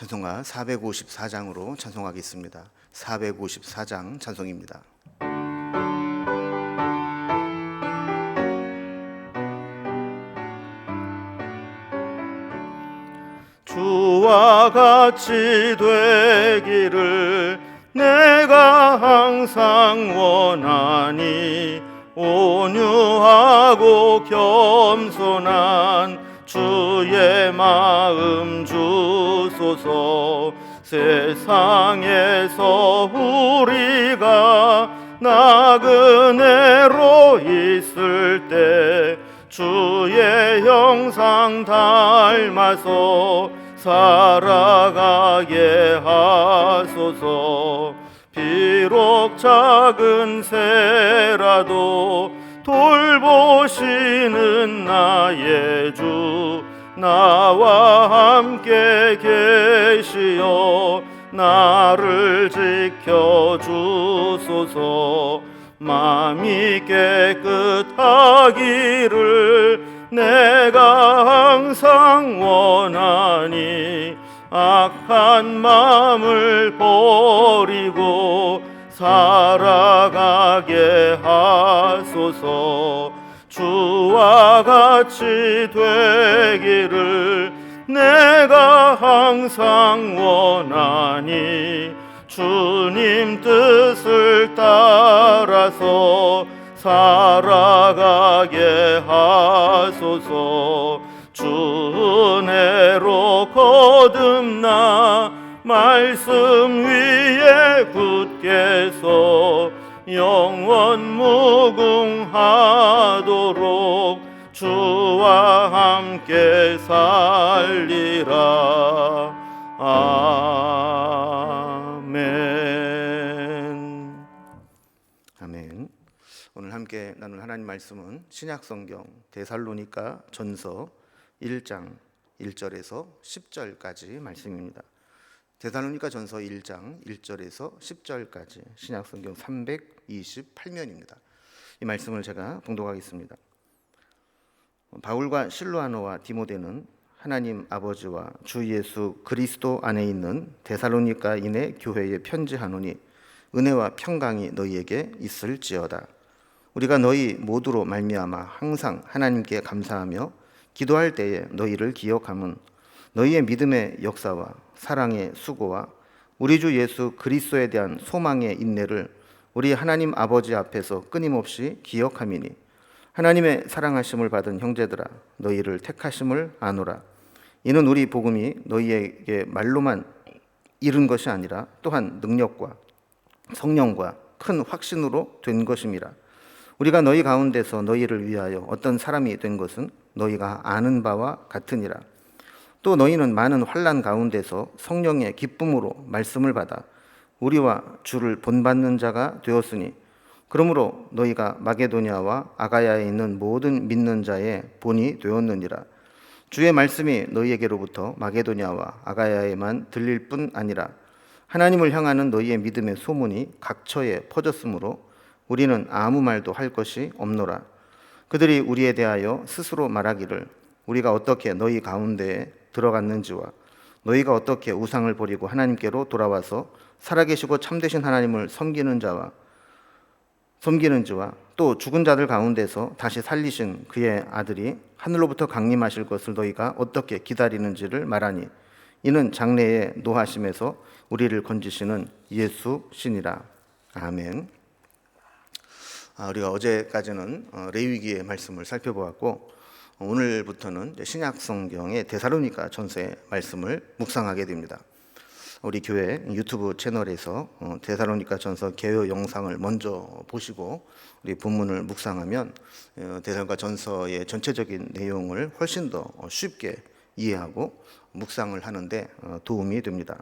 찬송가 454장으로 찬송하겠습니다. 454장 찬송입니다. 주와 같이 되기를 내가 항상 원하니 온유하고 겸손한 주의 마음 주소서. 세상에서 우리가 나그네로 있을 때 주의 형상 닮아서 살아가게 하소서. 비록 작은 새라도 돌보시는 나의 주 나와 함께 계시어 나를 지켜주소서. 마음이 깨끗하기를 내가 항상 원하니 악한 마음을 버리고 살아가게 하소서. 주와 같이 되기를 내가 항상 원하니 주님 뜻을 따라서 살아가게 하소서. 주 은혜로 거듭나 말씀 위에 굳게 서 영원 무궁하도록 주와 함께 살리라. 아멘. 아멘. 오늘 함께 나눌 하나님 말씀은 신약성경 데살로니가 전서 1장 1절에서 10절까지 말씀입니다. 데살로니가 전서 1장 1절에서 10절까지 신약성경 328면입니다. 이 말씀을 제가 봉독하겠습니다. 바울과 실로아노와 디모데는 하나님 아버지와 주 예수 그리스도 안에 있는 데살로니가인의 교회에 편지하노니 은혜와 평강이 너희에게 있을지어다. 우리가 너희 모두로 말미암아 항상 하나님께 감사하며 기도할 때에 너희를 기억함은 너희의 믿음의 역사와 사랑의 수고와 우리 주 예수 그리스도에 대한 소망의 인내를 우리 하나님 아버지 앞에서 끊임없이 기억함이니 하나님의 사랑하심을 받은 형제들아 너희를 택하심을 아노라. 이는 우리 복음이 너희에게 말로만 이른 것이 아니라 또한 능력과 성령과 큰 확신으로 된 것임이라. 우리가 너희 가운데서 너희를 위하여 어떤 사람이 된 것은 너희가 아는 바와 같으니라. 또 너희는 많은 환난 가운데서 성령의 기쁨으로 말씀을 받아 우리와 주를 본받는 자가 되었으니 그러므로 너희가 마게도냐와 아가야에 있는 모든 믿는 자의 본이 되었느니라. 주의 말씀이 너희에게로부터 마게도냐와 아가야에만 들릴 뿐 아니라 하나님을 향하는 너희의 믿음의 소문이 각처에 퍼졌으므로 우리는 아무 말도 할 것이 없노라. 그들이 우리에 대하여 스스로 말하기를 우리가 어떻게 너희 가운데에 들어갔는지와 너희가 어떻게 우상을 버리고 하나님께로 돌아와서 살아계시고 참되신 하나님을 섬기는지와 또 죽은 자들 가운데서 다시 살리신 그의 아들이 하늘로부터 강림하실 것을 너희가 어떻게 기다리는지를 말하니 이는 장래의 노하심에서 우리를 건지시는 예수시니라. 아멘. 우리가 어제까지는 레위기의 말씀을 살펴보았고 오늘부터는 신약성경의 데살로니가 전서의 말씀을 묵상하게 됩니다. 우리 교회 유튜브 채널에서 데살로니가 전서 개요 영상을 먼저 보시고 우리 본문을 묵상하면 데살로니가 전서의 전체적인 내용을 훨씬 더 쉽게 이해하고 묵상을 하는데 도움이 됩니다.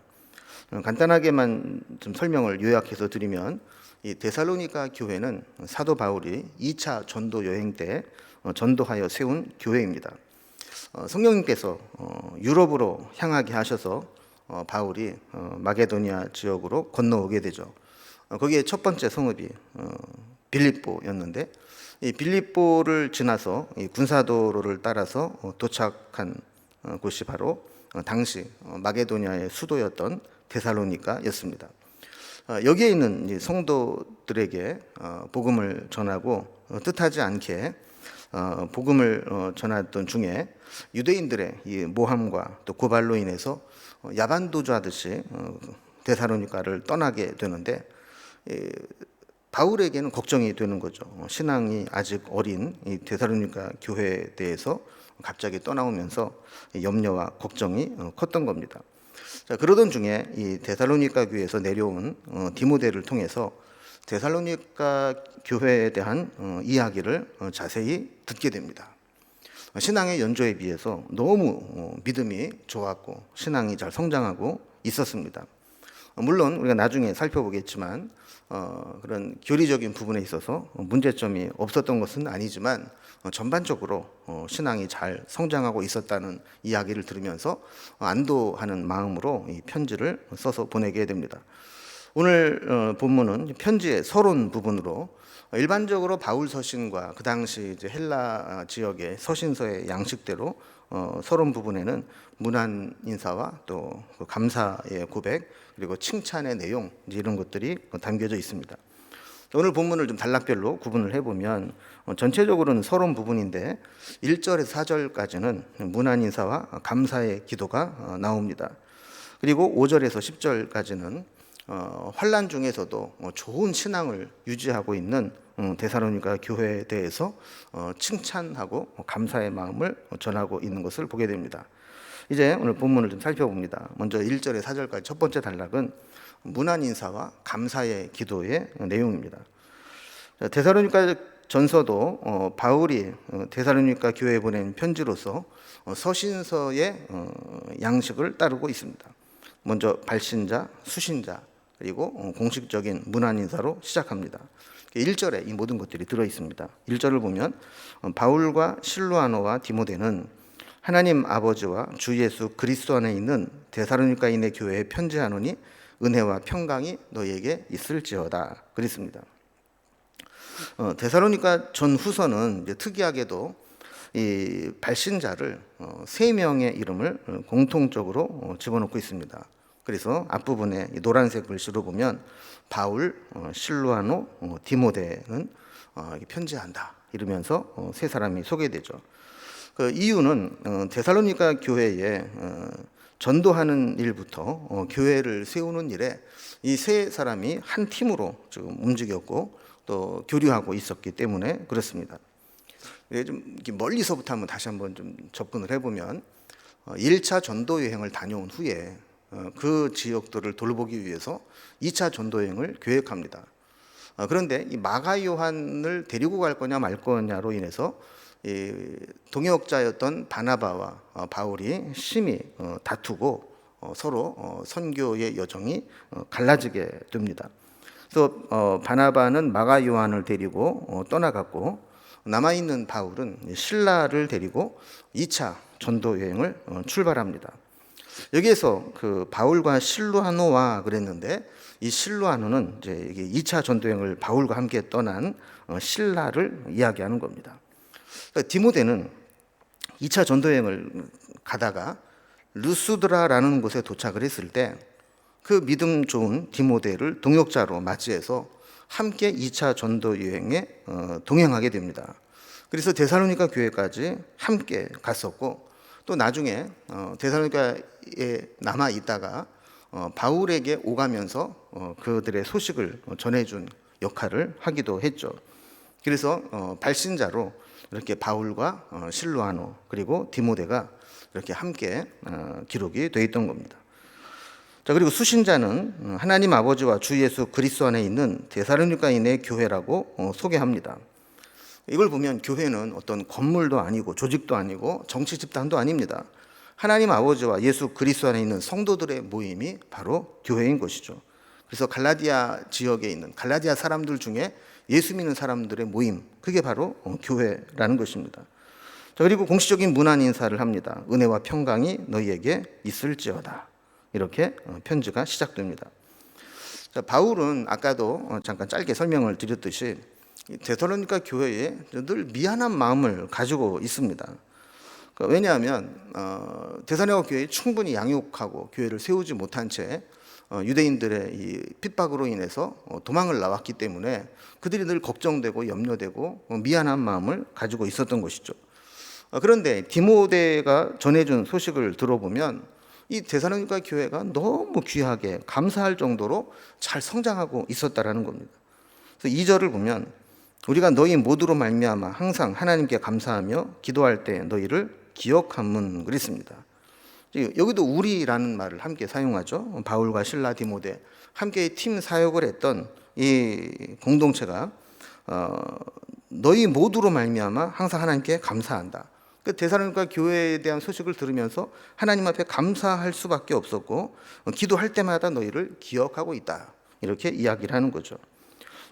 간단하게만 좀 설명을 요약해서 드리면 이 데살로니가 교회는 사도 바울이 2차 전도 여행 때 전도하여 세운 교회입니다. 성령님께서 유럽으로 향하게 하셔서 바울이 마게도니아 지역으로 건너오게 되죠. 거기에 첫 번째 성읍이 빌립보였는데 이 빌립보를 지나서 이 군사도로를 따라서 도착한 곳이 바로 당시 마게도냐의 수도였던 데살로니가였습니다. 여기에 있는 이제 성도들에게 복음을 전하고 뜻하지 않게 복음을 전했던 중에 유대인들의 이 모함과 또 고발로 인해서 야반도주하듯이 데살로니가를 떠나게 되는데, 바울에게는 걱정이 되는 거죠. 신앙이 아직 어린 이 데살로니가 교회에 대해서 갑자기 떠나오면서 염려와 걱정이 컸던 겁니다. 자, 그러던 중에 이 데살로니가 교회에서 내려온 디모데를 통해서 데살로니가 교회에 대한 이야기를 자세히 듣게 됩니다. 신앙의 연조에 비해서 너무 믿음이 좋았고 신앙이 잘 성장하고 있었습니다. 물론 우리가 나중에 살펴보겠지만 그런 교리적인 부분에 있어서 문제점이 없었던 것은 아니지만 전반적으로 신앙이 잘 성장하고 있었다는 이야기를 들으면서 안도하는 마음으로 이 편지를 써서 보내게 됩니다. 오늘 본문은 편지의 서론 부분으로 일반적으로 바울 서신과 그 당시 이제 헬라 지역의 서신서의 양식대로 서론 부분에는 문안 인사와 또 감사의 고백, 그리고 칭찬의 내용, 이런 것들이 담겨져 있습니다. 오늘 본문을 좀 단락별로 구분을 해보면 전체적으로는 서론 부분인데 1절에서 4절까지는 문안 인사와 감사의 기도가 나옵니다. 그리고 5절에서 10절까지는 환난 중에서도 좋은 신앙을 유지하고 있는 데살로니가 교회에 대해서 칭찬하고 감사의 마음을 전하고 있는 것을 보게 됩니다. 이제 오늘 본문을 좀 살펴봅니다. 먼저 1절에서 4절까지 첫 번째 단락은 문안 인사와 감사의 기도의 내용입니다. 데살로니가 전서도 바울이 데살로니가 교회에 보낸 편지로서 서신서의 양식을 따르고 있습니다. 먼저 발신자, 수신자, 그리고 공식적인 문안 인사로 시작합니다. 1절에 이 모든 것들이 들어 있습니다. 1절을 보면 바울과 실루아노와 디모데는 하나님 아버지와 주 예수 그리스도 안에 있는 데살로니가인의 교회에 편지하노니 은혜와 평강이 너희에게 있을지어다 그랬습니다. 데살로니가 전후서는 이제 특이하게도 이 발신자를 3명의 이름을 공통적으로 집어넣고 있습니다. 그래서 앞부분에 노란색 글씨로 보면 바울, 실루아노, 디모데는 편지한다 이러면서 세 사람이 소개되죠. 그 이유는 데살로니가 교회에 전도하는 일부터 교회를 세우는 일에 이 세 사람이 한 팀으로 지금 움직였고 또 교류하고 있었기 때문에 그렇습니다. 좀 멀리서부터 한번 다시 한번 좀 접근을 해보면 1차 전도 여행을 다녀온 후에 그 지역들을 돌보기 위해서 2차 전도 여행을 계획합니다. 그런데 이 마가 요한을 데리고 갈 거냐 말 거냐로 인해서 동역자였던 바나바와 바울이 심히 다투고 서로 선교의 여정이 갈라지게 됩니다. 그래서 바나바는 마가 요한을 데리고 떠나갔고 남아있는 바울은 실라를 데리고 2차 전도 여행을 출발합니다. 여기에서 그 바울과 실루아노와 그랬는데 이 실루아노는 이제 2차 전도 여행을 바울과 함께 떠난 실라를 이야기하는 겁니다. 디모데는 2차 전도 여행을 가다가 루스드라라는 곳에 도착을 했을 때 그 믿음 좋은 디모데를 동역자로 맞이해서 함께 2차 전도 여행에 동행하게 됩니다. 그래서 데살로니가 교회까지 함께 갔었고 또 나중에 데살로니가에 남아 있다가 바울에게 오가면서 그들의 소식을 전해준 역할을 하기도 했죠. 그래서 발신자로 이렇게 바울과 실루아노 그리고 디모데가 이렇게 함께 기록이 되어 있던 겁니다. 자, 그리고 수신자는 하나님 아버지와 주 예수 그리스도 안에 있는 데살로니가인의 교회라고 소개합니다. 이걸 보면 교회는 어떤 건물도 아니고 조직도 아니고 정치 집단도 아닙니다. 하나님 아버지와 예수 그리스도 안에 있는 성도들의 모임이 바로 교회인 것이죠. 그래서 갈라디아 지역에 있는 갈라디아 사람들 중에 예수 믿는 사람들의 모임, 그게 바로 교회라는 것입니다. 자, 그리고 공식적인 문안 인사를 합니다. 은혜와 평강이 너희에게 있을지어다. 이렇게 편지가 시작됩니다. 자, 바울은 아까도 잠깐 짧게 설명을 드렸듯이 데살로니가 교회에 늘 미안한 마음을 가지고 있습니다. 그러니까 왜냐하면 데살로니가 교회에 충분히 양육하고 교회를 세우지 못한 채 유대인들의 이 핍박으로 인해서 도망을 나왔기 때문에 그들이 늘 걱정되고 염려되고 미안한 마음을 가지고 있었던 것이죠. 그런데 디모데가 전해준 소식을 들어보면 이 데살로니가 교회가 너무 귀하게 감사할 정도로 잘 성장하고 있었다라는 겁니다. 그래서 2절을 보면 우리가 너희 모두로 말미암아 항상 하나님께 감사하며 기도할 때 너희를 기억함은 그랬습니다. 여기도 우리라는 말을 함께 사용하죠. 바울과 실라, 디모데 함께 팀 사역을 했던 이 공동체가 너희 모두로 말미암아 항상 하나님께 감사한다. 그 데살로니가 교회에 대한 소식을 들으면서 하나님 앞에 감사할 수밖에 없었고 기도할 때마다 너희를 기억하고 있다. 이렇게 이야기를 하는 거죠.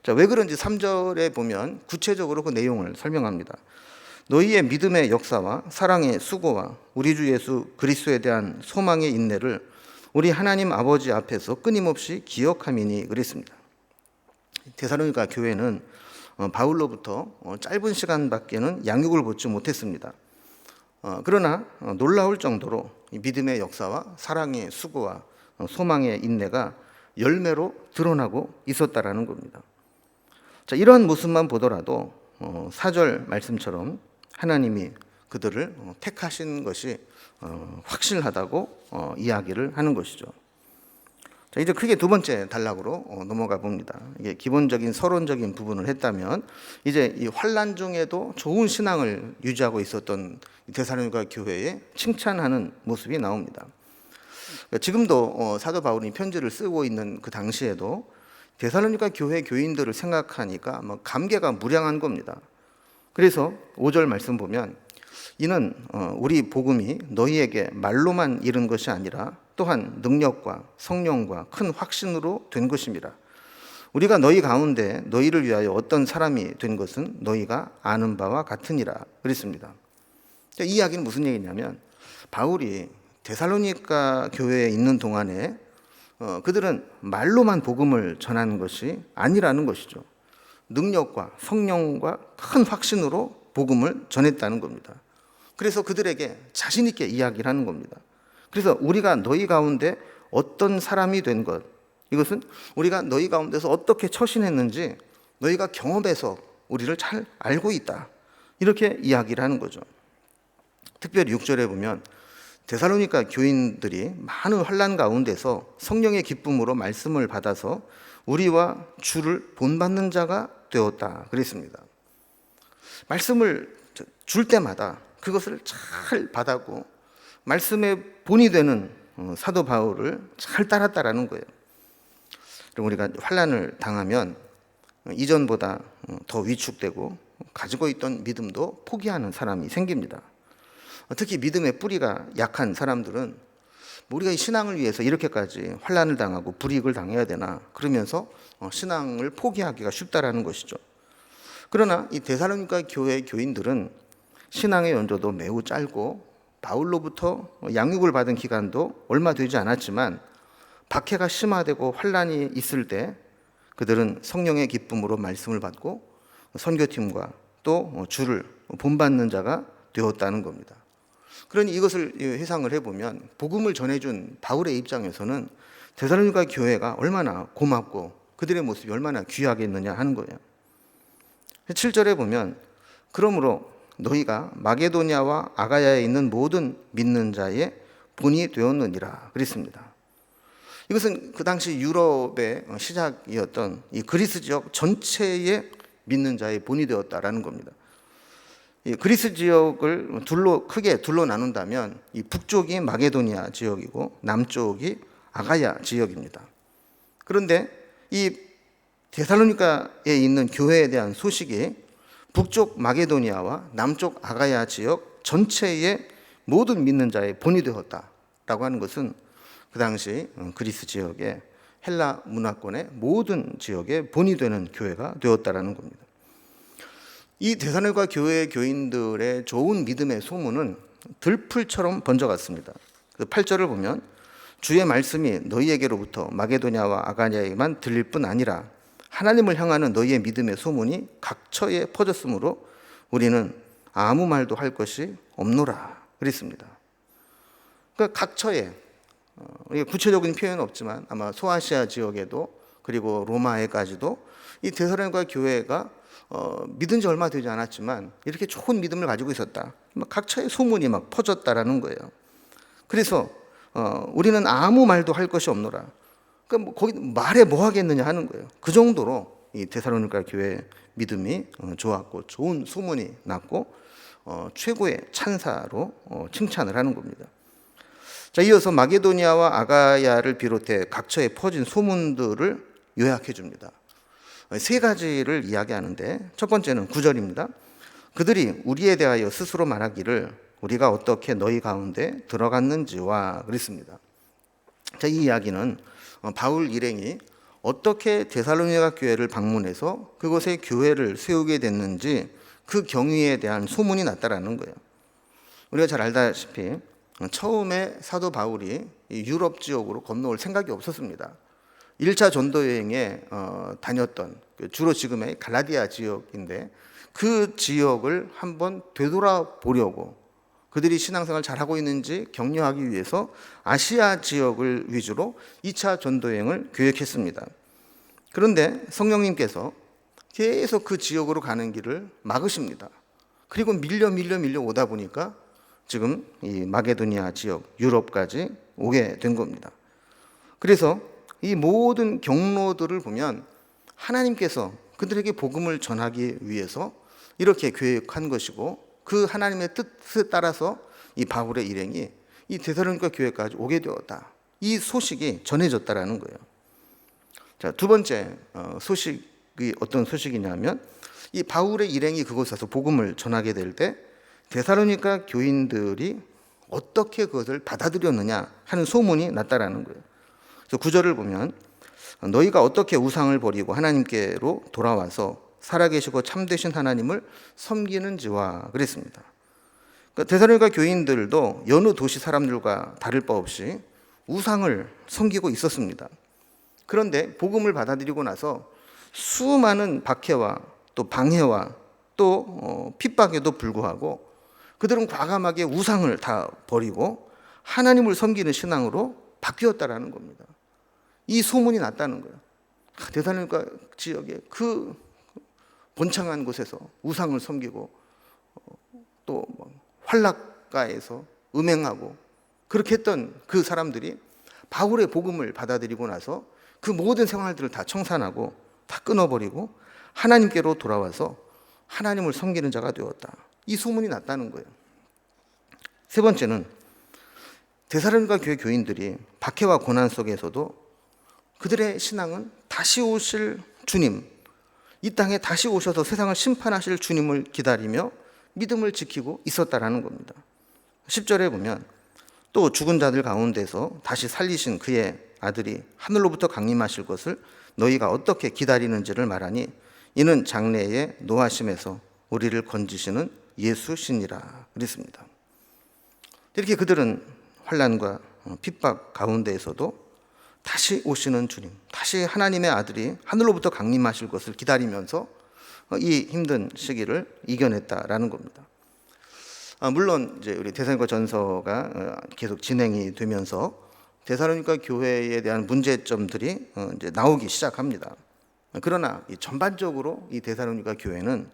자, 왜 그런지 3절에 보면 구체적으로 그 내용을 설명합니다. 너희의 믿음의 역사와 사랑의 수고와 우리 주 예수 그리스도에 대한 소망의 인내를 우리 하나님 아버지 앞에서 끊임없이 기억함이니 그랬습니다. 데살로니가 교회는 바울로부터 짧은 시간밖에는 양육을 받지 못했습니다. 그러나 놀라울 정도로 믿음의 역사와 사랑의 수고와 소망의 인내가 열매로 드러나고 있었다라는 겁니다. 자, 이러한 모습만 보더라도 4절 말씀처럼 하나님이 그들을 택하신 것이 확실하다고 이야기를 하는 것이죠. 자, 이제 크게 두 번째 단락으로 넘어가 봅니다. 이게 기본적인 서론적인 부분을 했다면 이제 이 환난 중에도 좋은 신앙을 유지하고 있었던 데살로니가 교회에 칭찬하는 모습이 나옵니다. 지금도 사도 바울이 편지를 쓰고 있는 그 당시에도 데살로니가 교회 교인들을 생각하니까 감개가 무량한 겁니다. 그래서 5절 말씀 보면 이는 우리 복음이 너희에게 말로만 이른 것이 아니라 또한 능력과 성령과 큰 확신으로 된 것입니다. 우리가 너희 가운데 너희를 위하여 어떤 사람이 된 것은 너희가 아는 바와 같으니라 그랬습니다. 이 이야기는 무슨 얘기냐면 바울이 데살로니가 교회에 있는 동안에 그들은 말로만 복음을 전하는 것이 아니라는 것이죠. 능력과 성령과 큰 확신으로 복음을 전했다는 겁니다. 그래서 그들에게 자신 있게 이야기를 하는 겁니다. 그래서 우리가 너희 가운데 어떤 사람이 된 것, 이것은 우리가 너희 가운데서 어떻게 처신했는지 너희가 경험해서 우리를 잘 알고 있다. 이렇게 이야기를 하는 거죠. 특별히 6절에 보면 데살로니가 교인들이 많은 환난 가운데서 성령의 기쁨으로 말씀을 받아서 우리와 주를 본받는 자가 되었다 그랬습니다. 말씀을 줄 때마다 그것을 잘 받았고 말씀의 본이 되는 사도 바울을 잘 따랐다라는 거예요. 그럼 우리가 환난을 당하면 이전보다 더 위축되고 가지고 있던 믿음도 포기하는 사람이 생깁니다. 특히 믿음의 뿌리가 약한 사람들은 우리가 이 신앙을 위해서 이렇게까지 환난을 당하고 불이익을 당해야 되나 그러면서 신앙을 포기하기가 쉽다라는 것이죠. 그러나 이 데살로니가 교회 교인들은 신앙의 연조도 매우 짧고 바울로부터 양육을 받은 기간도 얼마 되지 않았지만 박해가 심화되고 환난이 있을 때 그들은 성령의 기쁨으로 말씀을 받고 선교팀과 또 주를 본받는 자가 되었다는 겁니다. 그러니 이것을 회상을 해보면 복음을 전해준 바울의 입장에서는 데살로니가 교회가 얼마나 고맙고 그들의 모습이 얼마나 귀하겠느냐 하는 거예요. 7절에 보면 그러므로 너희가 마게도냐와 아가야에 있는 모든 믿는 자의 본이 되었느니라 그랬습니다. 이것은 그 당시 유럽의 시작이었던 이 그리스 지역 전체의 믿는 자의 본이 되었다라는 겁니다. 이 그리스 지역을 크게 둘로 나눈다면 이 북쪽이 마게도니아 지역이고 남쪽이 아가야 지역입니다. 그런데 이 데살로니가에 있는 교회에 대한 소식이 북쪽 마게도니아와 남쪽 아가야 지역 전체의 모든 믿는 자의 본이 되었다라고 하는 것은 그 당시 그리스 지역의 헬라 문화권의 모든 지역의 본이 되는 교회가 되었다라는 겁니다. 이 데살로니가 교회 교인들의 좋은 믿음의 소문은 들풀처럼 번져갔습니다. 8절을 보면 주의 말씀이 너희에게로부터 마게도냐와 아가야에만 들릴 뿐 아니라 하나님을 향하는 너희의 믿음의 소문이 각처에 퍼졌으므로 우리는 아무 말도 할 것이 없노라 그랬습니다. 그러니까 각처에 구체적인 표현은 없지만 아마 소아시아 지역에도 그리고 로마에까지도 이 데살로니가 교회가 믿은 지 얼마 되지 않았지만 이렇게 좋은 믿음을 가지고 있었다. 각처에 소문이 막 퍼졌다라는 거예요. 그래서 우리는 아무 말도 할 것이 없노라. 그러니까 뭐 거기 말해 뭐 하겠느냐 하는 거예요. 그 정도로 이 데살로니가 교회 믿음이 좋았고 좋은 소문이 났고 최고의 찬사로 칭찬을 하는 겁니다. 자, 이어서 마게도니아와 아가야를 비롯해 각처에 퍼진 소문들을 요약해 줍니다. 세 가지를 이야기하는데 첫 번째는 9절입니다. 그들이 우리에 대하여 스스로 말하기를 우리가 어떻게 너희 가운데 들어갔는지와 그랬습니다. 자, 이 이야기는 바울 일행이 어떻게 데살로니가 교회를 방문해서 그곳에 교회를 세우게 됐는지 그 경위에 대한 소문이 났다라는 거예요. 우리가 잘 알다시피 처음에 사도 바울이 유럽 지역으로 건너올 생각이 없었습니다. 1차 전도 여행에 다녔던 주로 지금의 갈라디아 지역인데 그 지역을 한번 되돌아보려고 그들이 신앙생활 잘하고 있는지 격려하기 위해서 아시아 지역을 위주로 2차 전도 여행을 계획했습니다. 그런데 성령님께서 계속 그 지역으로 가는 길을 막으십니다. 그리고 밀려 오다 보니까 지금 이 마게도니아 지역, 유럽까지 오게 된 겁니다. 그래서 이 모든 경로들을 보면 하나님께서 그들에게 복음을 전하기 위해서 이렇게 계획한 것이고 그 하나님의 뜻에 따라서 이 바울의 일행이 이 데살로니가 교회까지 오게 되었다. 이 소식이 전해졌다라는 거예요. 자, 두 번째 소식이 어떤 소식이냐면 이 바울의 일행이 그곳에 서 복음을 전하게 될 때 데살로니가 교인들이 어떻게 그것을 받아들였느냐 하는 소문이 났다라는 거예요. 그래서 9절을 보면 너희가 어떻게 우상을 버리고 하나님께로 돌아와서 살아계시고 참되신 하나님을 섬기는지와 그랬습니다. 그러니까 데살로니가 교인들도 여느 도시 사람들과 다를 바 없이 우상을 섬기고 있었습니다. 그런데 복음을 받아들이고 나서 수많은 박해와 또 방해와 또 핍박에도 불구하고 그들은 과감하게 우상을 다 버리고 하나님을 섬기는 신앙으로 바뀌었다라는 겁니다. 이 소문이 났다는 거예요. 데살로니가 지역에 그 번창한 곳에서 우상을 섬기고 또 환락가에서 음행하고 그렇게 했던 그 사람들이 바울의 복음을 받아들이고 나서 그 모든 생활들을 다 청산하고 다 끊어버리고 하나님께로 돌아와서 하나님을 섬기는 자가 되었다. 이 소문이 났다는 거예요. 세 번째는 데살로니가 교회 교인들이 박해와 고난 속에서도 그들의 신앙은 다시 오실 주님, 이 땅에 다시 오셔서 세상을 심판하실 주님을 기다리며 믿음을 지키고 있었다라는 겁니다. 10절에 보면 또 죽은 자들 가운데서 다시 살리신 그의 아들이 하늘로부터 강림하실 것을 너희가 어떻게 기다리는지를 말하니 이는 장래의 노하심에서 우리를 건지시는 예수시니라 그랬습니다. 이렇게 그들은 환난과 핍박 가운데에서도 다시 오시는 주님, 다시 하나님의 아들이 하늘로부터 강림하실 것을 기다리면서 이 힘든 시기를 이겨냈다라는 겁니다. 물론 이제 우리 데살로니가 전서가 계속 진행이 되면서 데살로니가 교회에 대한 문제점들이 이제 나오기 시작합니다. 그러나 전반적으로 이 데살로니가 교회는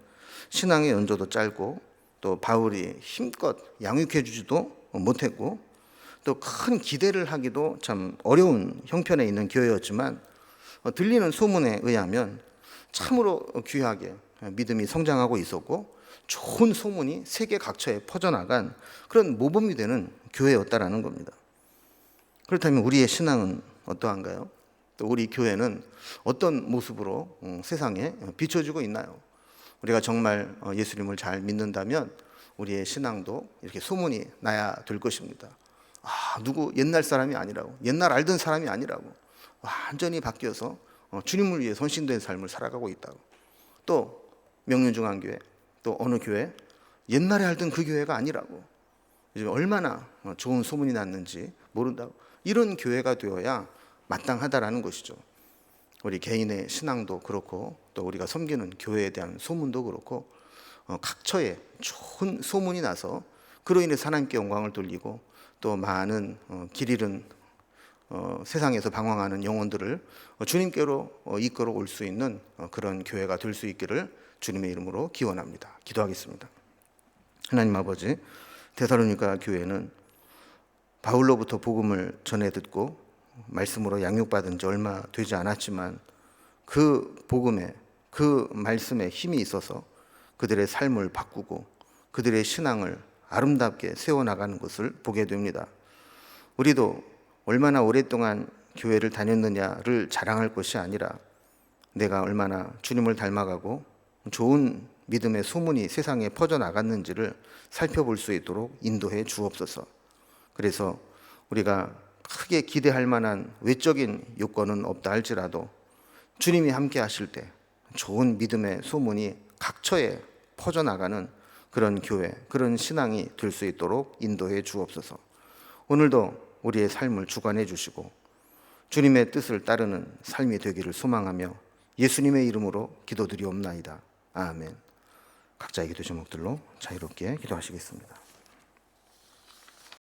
신앙의 연조도 짧고 또 바울이 힘껏 양육해 주지도 못했고 또 큰 기대를 하기도 참 어려운 형편에 있는 교회였지만 들리는 소문에 의하면 참으로 귀하게 믿음이 성장하고 있었고 좋은 소문이 세계 각처에 퍼져나간 그런 모범이 되는 교회였다라는 겁니다. 그렇다면 우리의 신앙은 어떠한가요? 또 우리 교회는 어떤 모습으로 세상에 비춰지고 있나요? 우리가 정말 예수님을 잘 믿는다면 우리의 신앙도 이렇게 소문이 나야 될 것입니다. 누구 옛날 사람이 아니라고, 옛날 알던 사람이 아니라고, 완전히 바뀌어서 주님을 위해 헌신된 삶을 살아가고 있다고. 또 명륜중앙교회, 또 어느 교회, 옛날에 알던 그 교회가 아니라고, 요즘 얼마나 좋은 소문이 났는지 모른다고. 이런 교회가 되어야 마땅하다라는 것이죠. 우리 개인의 신앙도 그렇고 또 우리가 섬기는 교회에 대한 소문도 그렇고 각처에 좋은 소문이 나서 그로 인해서 하나님께 영광을 돌리고 또 많은 길 잃은 세상에서 방황하는 영혼들을 주님께로 이끌어 올 수 있는 그런 교회가 될 수 있기를 주님의 이름으로 기원합니다. 기도하겠습니다. 하나님 아버지, 데살로니가 교회는 바울로부터 복음을 전해 듣고 말씀으로 양육받은 지 얼마 되지 않았지만 그 복음에, 그 말씀에 힘이 있어서 그들의 삶을 바꾸고 그들의 신앙을 아름답게 세워나가는 것을 보게 됩니다. 우리도 얼마나 오랫동안 교회를 다녔느냐를 자랑할 것이 아니라 내가 얼마나 주님을 닮아가고 좋은 믿음의 소문이 세상에 퍼져나갔는지를 살펴볼 수 있도록 인도해 주옵소서. 그래서 우리가 크게 기대할 만한 외적인 요건은 없다 할지라도 주님이 함께 하실 때 좋은 믿음의 소문이 각처에 퍼져나가는 그런 교회, 그런 신앙이 될 수 있도록 인도해 주옵소서. 오늘도 우리의 삶을 주관해 주시고 주님의 뜻을 따르는 삶이 되기를 소망하며 예수님의 이름으로 기도드리옵나이다. 아멘. 각자의 기도 제목들로 자유롭게 기도하시겠습니다.